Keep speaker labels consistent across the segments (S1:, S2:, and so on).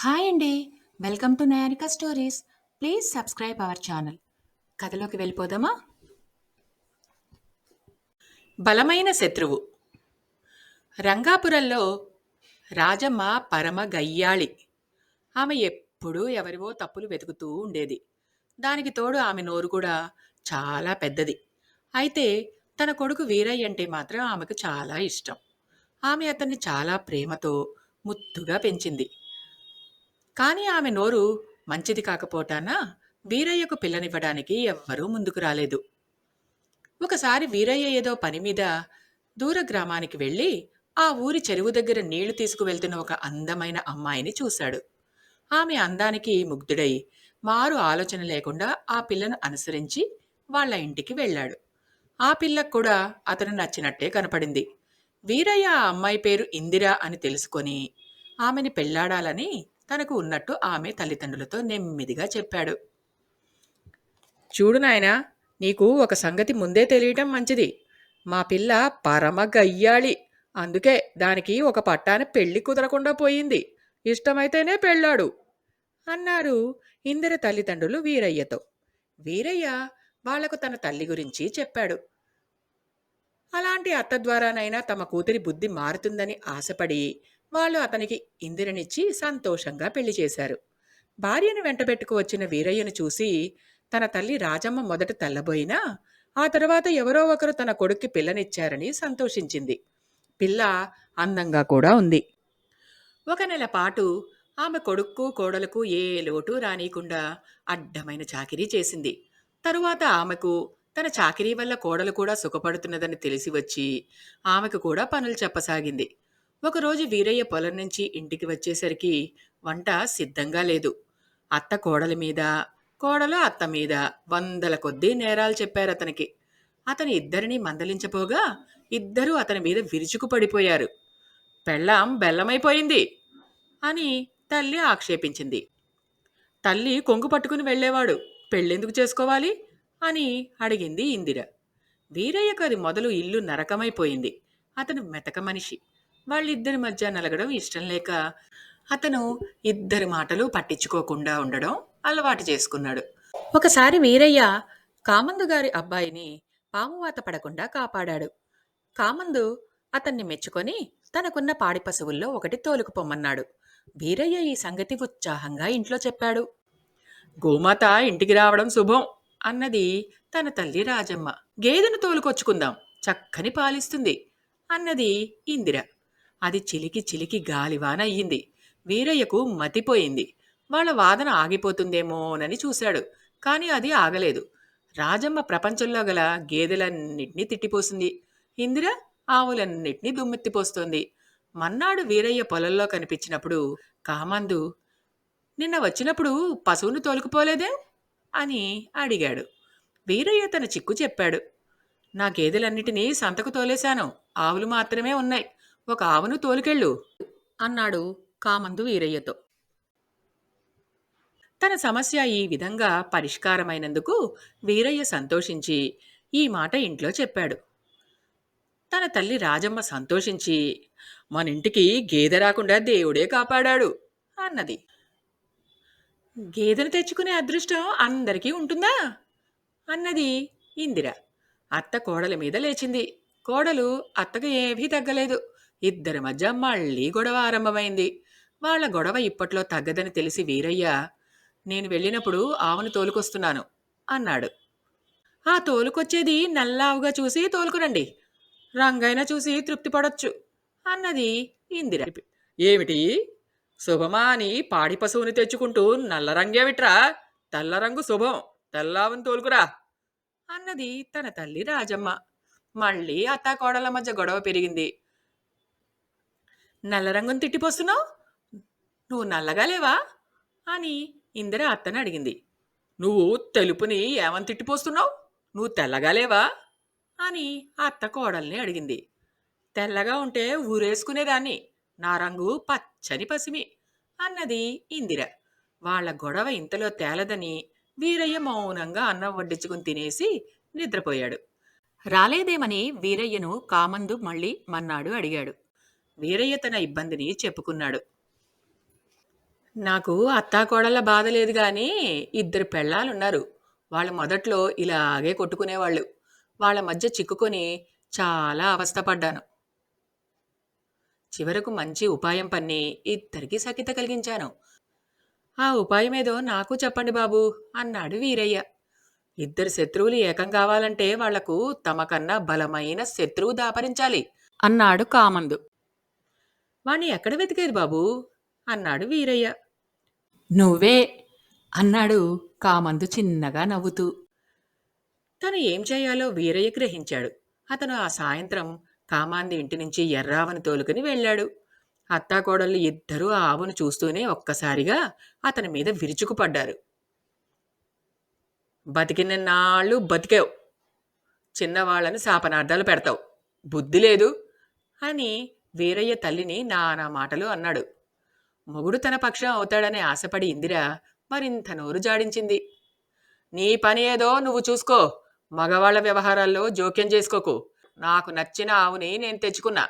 S1: Hi అండి. Welcome to Nayanika stories. Please subscribe our channel. కథలోకి వెళ్ళిపోదామా? బలమైన శత్రువు. రంగాపురంలో రాజమ్మ పరమ గయ్యాళి. ఆమె ఎప్పుడూ ఎవరివో తప్పులు వెతుకుతూ ఉండేది. దానికి తోడు ఆమె నోరు కూడా చాలా పెద్దది. అయితే తన కొడుకు వీరయ్య అంటే మాత్రం ఆమెకు చాలా ఇష్టం. ఆమె అతన్ని చాలా ప్రేమతో ముద్దుగా పెంచింది. కానీ ఆమె నోరు మంచిది కాకపోటాన వీరయ్యకు పిల్లనివ్వడానికి ఎవ్వరూ ముందుకు రాలేదు. ఒకసారి వీరయ్య ఏదో పని మీద దూర గ్రామానికి వెళ్ళి ఆ ఊరి చెరువు దగ్గర నీళ్లు తీసుకువెళ్తున్న ఒక అందమైన అమ్మాయిని చూశాడు. ఆమె అందానికి ముగ్ధుడై మారు ఆలోచన లేకుండా ఆ పిల్లను అనుసరించి వాళ్ళ ఇంటికి వెళ్ళాడు. ఆ పిల్లకు కూడా అతను నచ్చినట్టే కనపడింది. వీరయ్య ఆ అమ్మాయి పేరు ఇందిర అని తెలుసుకొని ఆమెని పెళ్లాడాలని తనకు ఉన్నట్టు ఆమె తల్లిదండ్రులతో నెమ్మదిగా చెప్పాడు. చూడు నాయనా, నీకు ఒక సంగతి ముందే తెలియటం మంచిది. మా పిల్ల పరమ గయ్యాళి. అందుకే దానికి ఒక పట్టాన పెళ్లి కుదరకుండా పోయింది. ఇష్టమైతేనే పెళ్ళాడు అన్నారు ఇందిర తల్లిదండ్రులు వీరయ్యతో. వీరయ్య వాళ్లకు తన తల్లి గురించి చెప్పాడు. అలాంటి అత్త ద్వారానైనా తమ కూతురి బుద్ధి మారుతుందని ఆశపడి వాళ్ళు అతనికి ఇందిరనిచ్చి సంతోషంగా పెళ్లి చేశారు. భార్యను వెంటబెట్టుకు వచ్చిన వీరయ్యను చూసి తన తల్లి రాజమ్మ మొదట తెల్లబోయినా ఆ తర్వాత ఎవరో ఒకరు తన కొడుక్కి పిల్లనిచ్చారని సంతోషించింది. పిల్ల అందంగా కూడా ఉంది. ఒక నెల పాటు ఆమె కొడుక్కు కోడలకు ఏ లోటు రానీయకుండా అడ్డమైన చాకిరీ చేసింది. తరువాత ఆమెకు తన చాకిరీ వల్ల కోడలు కూడా సుఖపడుతున్నదని తెలిసి వచ్చి ఆమెకు కూడా పనులు చెప్పసాగింది. ఒకరోజు వీరయ్య పొలం నుంచి ఇంటికి వచ్చేసరికి వంట సిద్ధంగా లేదు. అత్త కోడలి మీద, కోడలు అత్త మీద వందల కొద్దీ నేరాలు చెప్పారతనికి. అతని ఇద్దరినీ మందలించపోగా ఇద్దరూ అతని మీద విరుచుకు పడిపోయారు. పెళ్ళాం బెల్లమైపోయింది అని తల్లి ఆక్షేపించింది. తల్లి కొంగు పట్టుకుని వెళ్ళేవాడు, పెళ్ళెందుకు చేసుకోవాలి అని అడిగింది ఇందిర. వీరయ్యకు అది మొదలు ఇల్లు నరకమైపోయింది. అతను మెతక మనిషి. వాళ్ళిద్దరి మధ్య నలగడం ఇష్టం లేక అతను ఇద్దరి మాటలు పట్టించుకోకుండా ఉండడం అలవాటు చేసుకున్నాడు. ఒకసారి వీరయ్య కామందు గారి అబ్బాయిని పామువాత పడకుండా కాపాడాడు. కామందు అతన్ని మెచ్చుకొని తనకున్న పాడి పశువుల్లో ఒకటి తోలుకుపోమన్నాడు. వీరయ్య ఈ సంగతి ఉత్సాహంగా ఇంట్లో చెప్పాడు. గోమాత ఇంటికి రావడం శుభం అన్నది తన తల్లి రాజమ్మ. గేదెను తోలుకొచ్చుకుందాం, చక్కని పాలిస్తుంది అన్నది ఇందిర. అది చిలికి చిలికి గాలివాన అయ్యింది. వీరయ్యకు మతిపోయింది. వాళ్ళ వాదన ఆగిపోతుందేమోనని చూశాడు. కానీ అది ఆగలేదు. రాజమ్మ ప్రపంచంలో గల గేదెలన్నిటినీ తిట్టిపోసింది. ఇందిర ఆవులన్నిటినీ దుమ్మెత్తిపోస్తోంది. మన్నాడు వీరయ్య పొలంలో కనిపించినప్పుడు కామందు, నిన్న వచ్చినప్పుడు పశువును తోలుకుపోలేదేం అని అడిగాడు. వీరయ్య తన చిక్కు చెప్పాడు. నా గేదెలన్నిటినీ సంతకు తోలేశాను, ఆవులు మాత్రమే ఉన్నాయి, ఒక ఆవును తోలుకెళ్ళు అన్నాడు కామందు వీరయ్యతో. తన సమస్య ఈ విధంగా పరిష్కారమైనందుకు వీరయ్య సంతోషించి ఈ మాట ఇంట్లో చెప్పాడు. తన తల్లి రాజమ్మ సంతోషించి, మనింటికి గేదె రాకుండా దేవుడే కాపాడాడు అన్నది. గేదెను తెచ్చుకునే అదృష్టం అందరికీ ఉంటుందా అన్నది ఇందిర. అత్త కోడలి మీద లేచింది. కోడలు అత్తకు ఏమీ తగ్గలేదు. ఇద్దరి మధ్య మళ్ళీ గొడవ ఆరంభమైంది. వాళ్ళ గొడవ ఇప్పట్లో తగ్గదని తెలిసి వీరయ్య, నేను వెళ్ళినప్పుడు ఆవును తోలుకొస్తున్నాను అన్నాడు. ఆ తోలుకొచ్చేది నల్లావుగా చూసి తోలుకురండి, రంగైనా చూసి తృప్తి పడొచ్చు అన్నది ఇందిర. ఏమిటి శుభమా అని పాడి పశువుని తెచ్చుకుంటూ నల్ల రంగేమిట్రా, తెల్ల రంగు శుభం, తెల్లావుని తోలుకురా అన్నది తన తల్లి రాజమ్మ. మళ్ళీ అత్తాకోడల మధ్య గొడవ పెరిగింది. నల్ల రంగును తిట్టిపోస్తున్నావు, నువ్వు నల్లగా లేవా అని ఇందిర అత్తని అడిగింది. నువ్వు తెలుపుని ఏమని తిట్టిపోస్తున్నావు, నువ్వు తెల్లగా లేవా అని అత్త కోడల్ని అడిగింది. తెల్లగా ఉంటే ఊరేసుకునేదాన్ని, నా రంగు పచ్చని పసిమి అన్నది ఇందిర. వాళ్ళ గొడవ ఇంతలో తేలదని వీరయ్య మౌనంగా అన్నం వడ్డించుకుని తినేసి నిద్రపోయాడు. రాలేదేమని వీరయ్యను కామందు మళ్ళీ మన్నాడు అడిగాడు. వీరయ్య తన ఇబ్బందిని చెప్పుకున్నాడు. నాకు అత్తాకోడళ్ళ బాధ లేదు గానీ, ఇద్దరు పెళ్ళాలున్నారు. వాళ్ళు మొదట్లో ఇలాగే కొట్టుకునేవాళ్ళు. వాళ్ళ మధ్య చిక్కుకొని చాలా అవస్థ పడ్డాను. చివరకు మంచి ఉపాయం పన్ని ఇద్దరికీ సఖ్యత కలిగించాను. ఆ ఉపాయమేదో నాకు చెప్పండి బాబూ అన్నాడు వీరయ్య. ఇద్దరు శత్రువులు ఏకం కావాలంటే వాళ్లకు తమకన్నా బలమైన శత్రువు దాపరించాలి అన్నాడు కామందు. వాణ్ణి ఎక్కడ వెతికేది బాబూ అన్నాడు వీరయ్య. నువ్వే అన్నాడు కామందు చిన్నగా నవ్వుతూ. తను ఏం చేయాలో వీరయ్య గ్రహించాడు. అతను ఆ సాయంత్రం కామాంది ఇంటి నుంచి ఎర్రావను తోలుకుని వెళ్ళాడు. అత్తాకోడళ్ళు ఇద్దరూ ఆ ఆవును చూస్తూనే ఒక్కసారిగా అతని మీద విరుచుకుపడ్డారు. బతికినన్నాళ్ళు బతికావు, చిన్నవాళ్లను శాపనార్థాలు పెడతావు, బుద్ధి లేదు అని వీరయ్య తల్లిని నానా మాటలు అన్నాడు. మొగుడు తన పక్షం అవుతాడని ఆశపడి ఇందిర మరింత నోరు జాడించింది. నీ పని ఏదో నువ్వు చూసుకో, మగవాళ్ల వ్యవహారాల్లో జోక్యం చేసుకోకు. నాకు నచ్చిన ఆవుని నేను తెచ్చుకున్నా.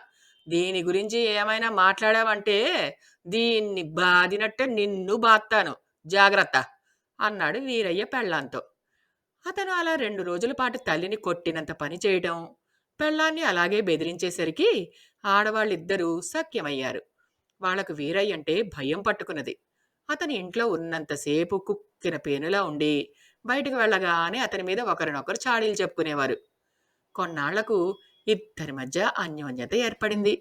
S1: దీని గురించి ఏమైనా మాట్లాడావంటే దీన్ని బాదినట్టే నిన్ను బాత్తాను, జాగ్రత్త అన్నాడు వీరయ్య పెళ్ళాంతో. అతను అలా 2 రోజుల పాటు తల్లిని కొట్టినంత పని చేయటం, పెళ్ళాన్ని అలాగే బెదిరించేసరికి ఆడవాళ్ళిద్దరూ సఖ్యమయ్యారు. వాళ్లకు వీరయ్య అంటే భయం పట్టుకున్నది. అతని ఇంట్లో ఉన్నంతసేపు కుక్కిన పేనులా ఉండి బయటకు వెళ్ళగానే అతని మీద ఒకరినొకరు చాడీలు చెప్పుకునేవారు. కొన్నాళ్లకు ఇద్దరి మధ్య అన్యోన్యత ఏర్పడింది.